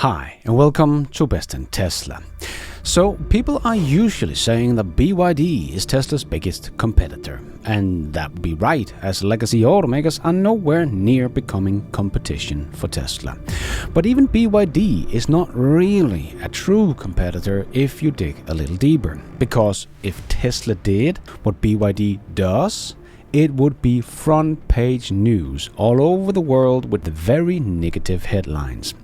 Hi, and welcome to Best in Tesla. So, people are usually saying that BYD is Tesla's biggest competitor. And that would be right, as legacy automakers are nowhere near becoming competition for Tesla. But even BYD is not really a true competitor if you dig a little deeper. Because if Tesla did what BYD does, it would be front page news all over the world with the very negative headlines.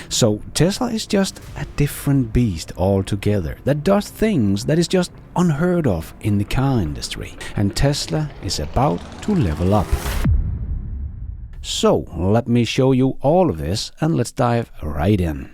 So Tesla is just a different beast altogether that does things that is just unheard of in the car industry. And Tesla is about to level up. So let me show you all of this and let's dive right in.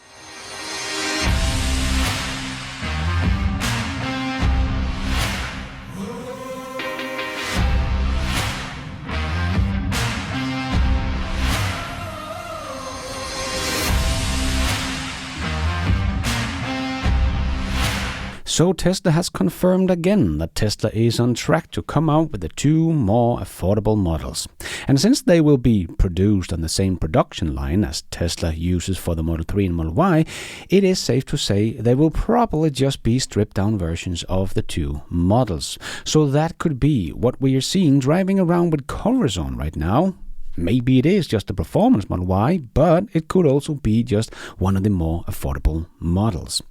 So Tesla has confirmed again that Tesla is on track to come out with the two more affordable models. And since they will be produced on the same production line as Tesla uses for the Model 3 and Model Y, it is safe to say they will probably just be stripped down versions of the two models. So that could be what we are seeing driving around with covers on right now. Maybe it is just a performance Model Y, but it could also be just one of the more affordable models.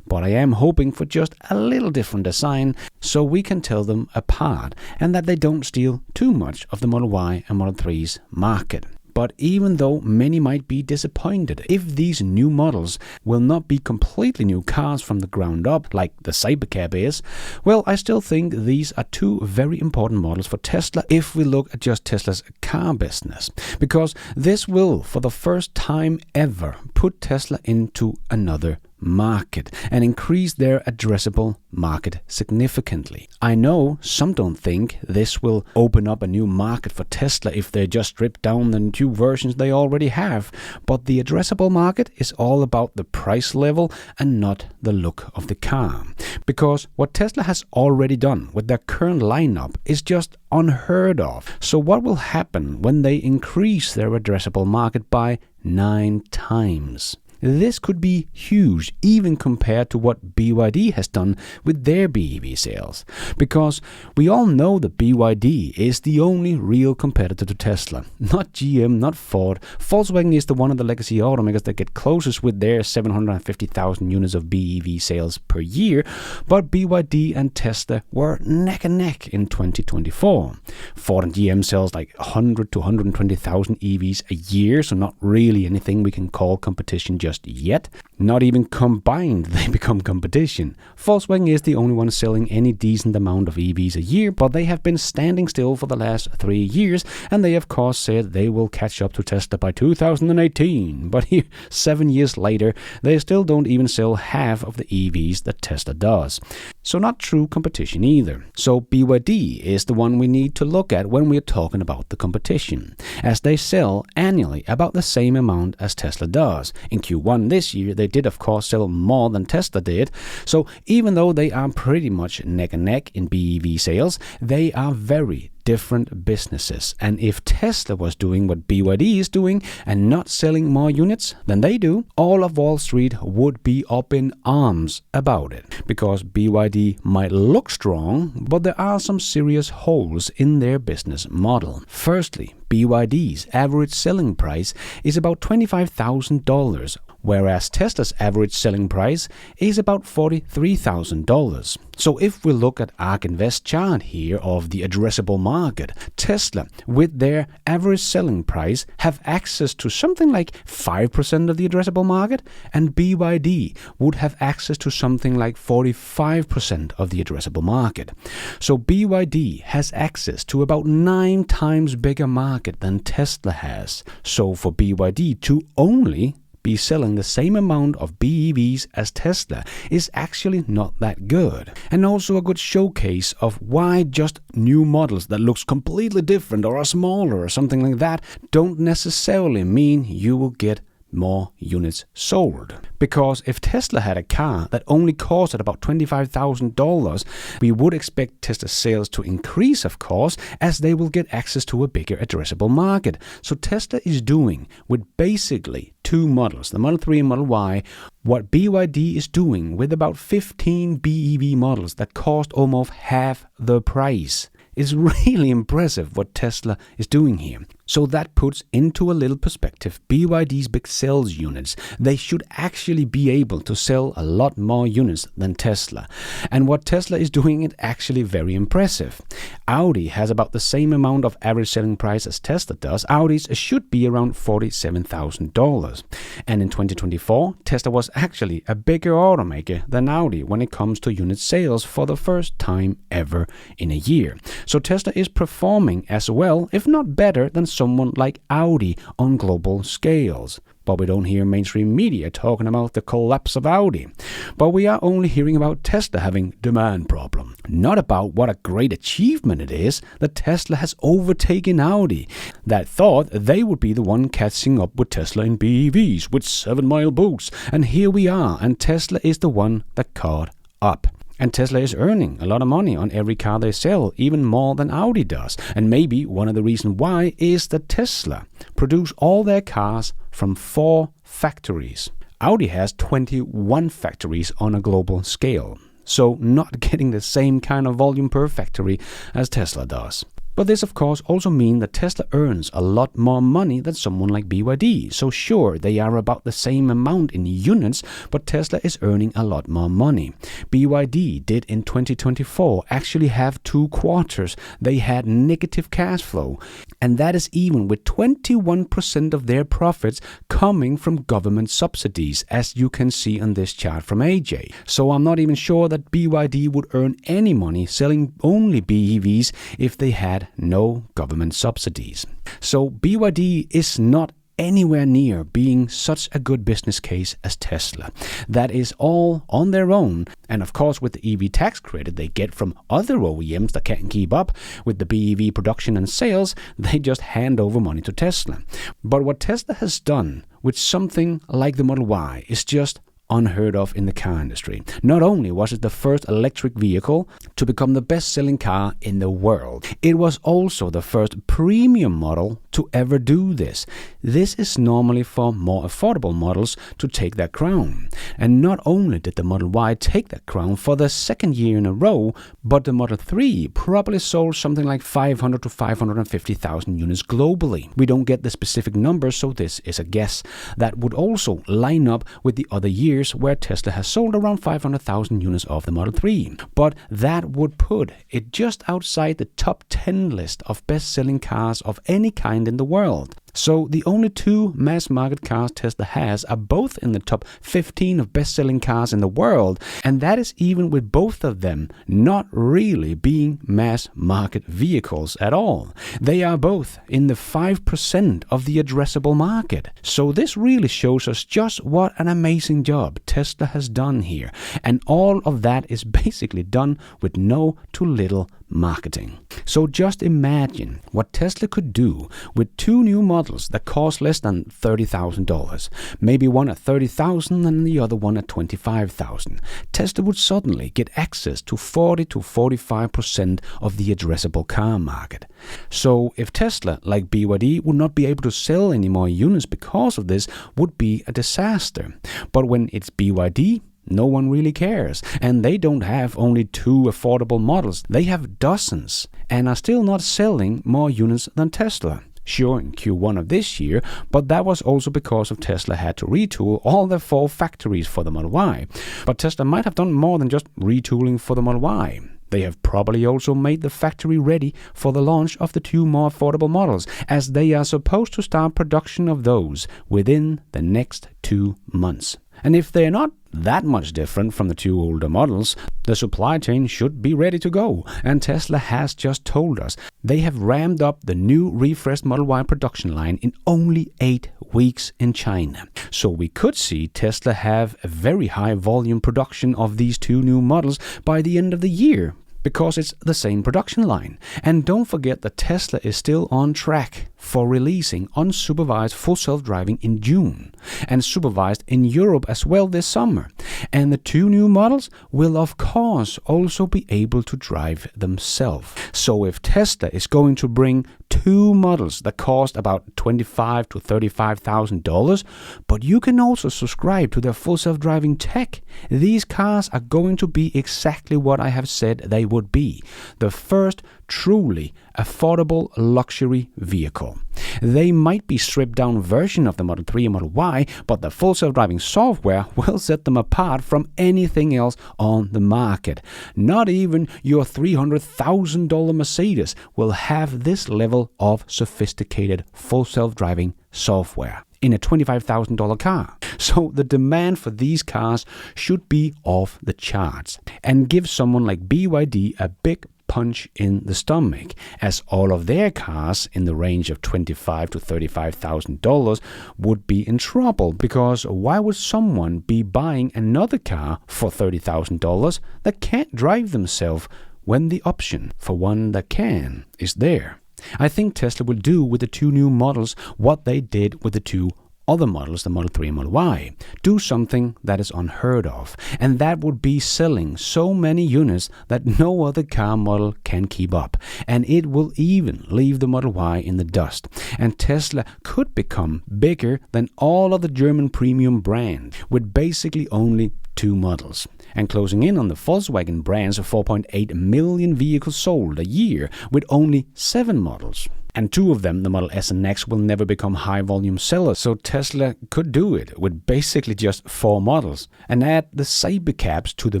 But I am hoping for just a little different design so we can tell them apart and that they don't steal too much of the Model Y and Model 3's market. But even though many might be disappointed if these new models will not be completely new cars from the ground up like the Cybercab is, well, I still think these are two very important models for Tesla if we look at just Tesla's car business. Because this will, for the first time ever, put Tesla into another market and increase their addressable market significantly. I know some don't think this will open up a new market for Tesla if they just strip down the two versions they already have, but the addressable market is all about the price level and not the look of the car. Because what Tesla has already done with their current lineup is just unheard of. So what will happen when they increase their addressable market by 9 times? This could be huge, even compared to what BYD has done with their BEV sales. Because we all know that BYD is the only real competitor to Tesla. Not GM, not Ford. Volkswagen is the one of the legacy automakers that get closest with their 750,000 units of BEV sales per year. But BYD and Tesla were neck and neck in 2024. Ford and GM sells like 100 to 120,000 EVs a year, so not really anything we can call competition just yet. Not even combined they become competition. Volkswagen is the only one selling any decent amount of EVs a year, but they have been standing still for the last 3 years, and they of course said they will catch up to Tesla by 2018. But here, 7 years later, they still don't even sell half of the EVs that Tesla does. So not true competition either. So BYD is the one we need to look at when we're talking about the competition, as they sell annually about the same amount as Tesla does. In Q1 this year, they did of course sell more than Tesla did. So even though they are pretty much neck and neck in BEV sales, they are very different businesses. And if Tesla was doing what BYD is doing and not selling more units than they do, all of Wall Street would be up in arms about it. Because BYD might look strong, but there are some serious holes in their business model. Firstly, BYD's average selling price is about $25,000, whereas Tesla's average selling price is about $43,000. So if we look at ARK Invest chart here of the addressable market, Tesla, with their average selling price, have access to something like 5% of the addressable market, and BYD would have access to something like 45% of the addressable market. So BYD has access to about 9 times bigger market than Tesla has. So for BYD to only be selling the same amount of BEVs as Tesla is actually not that good. And also a good showcase of why just new models that looks completely different or are smaller or something like that don't necessarily mean you will get more units sold. Because if Tesla had a car that only cost at about $25,000, we would expect Tesla sales to increase, of course, as they will get access to a bigger addressable market. So Tesla is doing with basically two models, the Model 3 and Model Y, what BYD is doing with about 15 BEV models that cost almost half the price. It's really impressive what Tesla is doing here. So that puts into a little perspective BYD's big sales units. They should actually be able to sell a lot more units than Tesla. And what Tesla is doing is actually very impressive. Audi has about the same amount of average selling price as Tesla does. Audi's should be around $47,000. And in 2024, Tesla was actually a bigger automaker than Audi when it comes to unit sales for the first time ever in a year. So Tesla is performing as well, if not better, than someone like Audi on global scales. But we don't hear mainstream media talking about the collapse of Audi. But we are only hearing about Tesla having demand problem, not about what a great achievement it is that Tesla has overtaken Audi, that thought they would be the one catching up with Tesla in BEVs with 7-mile boots. And here we are, and Tesla is the one that caught up. And Tesla is earning a lot of money on every car they sell, even more than Audi does. And maybe one of the reasons why is that Tesla produce all their cars from 4 factories. Audi has 21 factories on a global scale, so not getting the same kind of volume per factory as Tesla does. But this, of course, also means that Tesla earns a lot more money than someone like BYD. So sure, they are about the same amount in units, but Tesla is earning a lot more money. BYD did in 2024 actually have 2 quarters. They had negative cash flow. And that is even with 21% of their profits coming from government subsidies, as you can see on this chart from AJ. So I'm not even sure that BYD would earn any money selling only BEVs if they had no government subsidies. So BYD is not anywhere near being such a good business case as Tesla. That is all on their own. And of course, with the EV tax credit they get from other OEMs that can't keep up with the BEV production and sales, they just hand over money to Tesla. But what Tesla has done with something like the Model Y is just unheard of in the car industry. Not only was it the first electric vehicle to become the best-selling car in the world, it was also the first premium model to ever do this. This is normally for more affordable models to take that crown. And not only did the Model Y take that crown for the second year in a row, but the Model 3 probably sold something like 500 to 550,000 units globally. We don't get the specific numbers, so this is a guess. That would also line up with the other years where Tesla has sold around 500,000 units of the Model 3. But that would put it just outside the top 10 list of best-selling cars of any kind in the world. So the only 2 mass-market cars Tesla has are both in the top 15 of best-selling cars in the world, and that is even with both of them not really being mass-market vehicles at all. They are both in the 5% of the addressable market. So this really shows us just what an amazing job Tesla has done here, and all of that is basically done with no to little marketing. So just imagine what Tesla could do with 2 new models that cost less than $30,000. Maybe one at $30,000 and the other one at $25,000. Tesla would suddenly get access to 40 to 45% of the addressable car market. So if Tesla, like BYD, would not be able to sell any more units because of this, would be a disaster. But when it's BYD, no one really cares. And they don't have only 2 affordable models. They have dozens and are still not selling more units than Tesla. Sure, in Q1 of this year, but that was also because of Tesla had to retool all their 4 factories for the Model Y. But Tesla might have done more than just retooling for the Model Y. They have probably also made the factory ready for the launch of the 2 more affordable models, as they are supposed to start production of those within the next 2 months. And if they're not that much different from the 2 older models, the supply chain should be ready to go. And Tesla has just told us they have ramped up the new refreshed Model Y production line in only 8 weeks in China. So we could see Tesla have a very high volume production of these 2 new models by the end of the year, because it's the same production line. And don't forget that Tesla is still on track for releasing unsupervised full self-driving in June, and supervised in Europe as well this summer. And the 2 new models will of course also be able to drive themselves. So if Tesla is going to bring 2 models that cost about $25,000 to $35,000, but you can also subscribe to their full self-driving tech, these cars are going to be exactly what I have said they would be. The first truly affordable luxury vehicle. They might be stripped down version of the Model 3 and Model Y, but the full self-driving software will set them apart from anything else on the market. Not even your $300,000 Mercedes will have this level of sophisticated full self-driving software in a $25,000 car. So the demand for these cars should be off the charts and give someone like BYD a big punch in the stomach, as all of their cars in the range of $25,000 to $35,000 would be in trouble, because why would someone be buying another car for $30,000 that can't drive themselves when the option for one that can is there? I think Tesla will do with the 2 new models what they did with the 2 other models, the Model 3 and Model Y. Do something that is unheard of, and that would be selling so many units that no other car model can keep up, and it will even leave the Model Y in the dust. And Tesla could become bigger than all of the German premium brand with basically only 2 models, and closing in on the Volkswagen brand's 4.8 million vehicles sold a year with only 7 models. And 2 of them, the Model S and X, will never become high-volume sellers, so Tesla could do it with basically just 4 models. And add the Cybercabs to the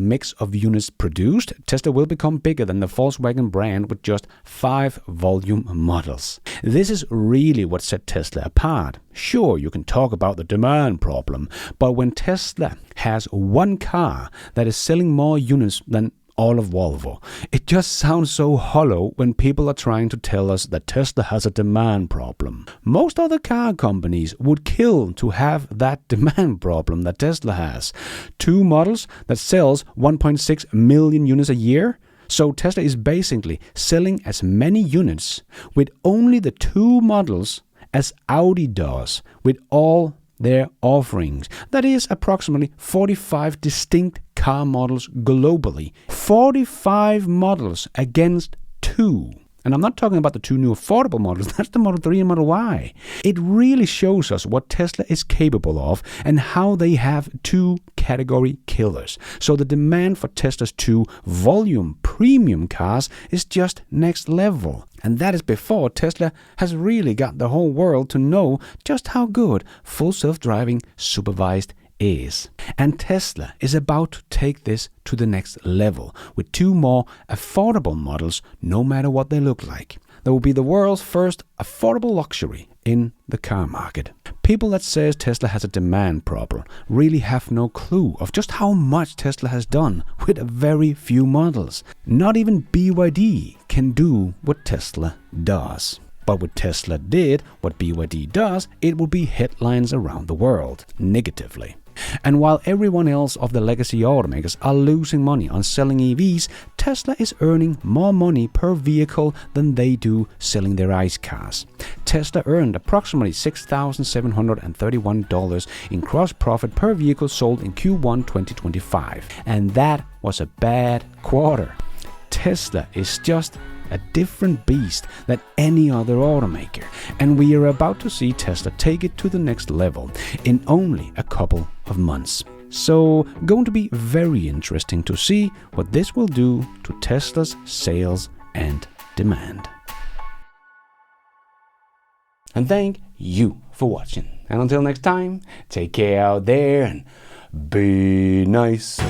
mix of units produced, Tesla will become bigger than the Volkswagen brand with just 5 volume models. This is really what set Tesla apart. Sure, you can talk about the demand problem, but when Tesla has one car that is selling more units than all of Volvo, it just sounds so hollow when people are trying to tell us that Tesla has a demand problem. Most other car companies would kill to have that demand problem that Tesla has. 2 models that sells 1.6 million units a year. So Tesla is basically selling as many units with only the 2 models as Audi does with all their offerings. That is approximately 45 distinct car models globally. 45 models against 2. And I'm not talking about the 2 new affordable models, that's the Model 3 and Model Y. It really shows us what Tesla is capable of and how they have 2 category killers. So the demand for Tesla's 2 volume premium cars is just next level. And that is before Tesla has really got the whole world to know just how good full self-driving supervised is. And Tesla is about to take this to the next level with 2 more affordable models, no matter what they look like. There will be the world's first affordable luxury in the car market. People that says Tesla has a demand problem really have no clue of just how much Tesla has done with a very few models. Not even BYD can do what Tesla does. But when Tesla did what BYD does, it would be headlines around the world, negatively. And while everyone else of the legacy automakers are losing money on selling EVs, Tesla is earning more money per vehicle than they do selling their ICE cars. Tesla earned approximately $6,731 in gross profit per vehicle sold in Q1 2025. And that was a bad quarter. Tesla is just a different beast than any other automaker, and we are about to see Tesla take it to the next level in only a couple of months. So, going to be very interesting to see what this will do to Tesla's sales and demand. And thank you for watching. And until next time, take care out there and be nice.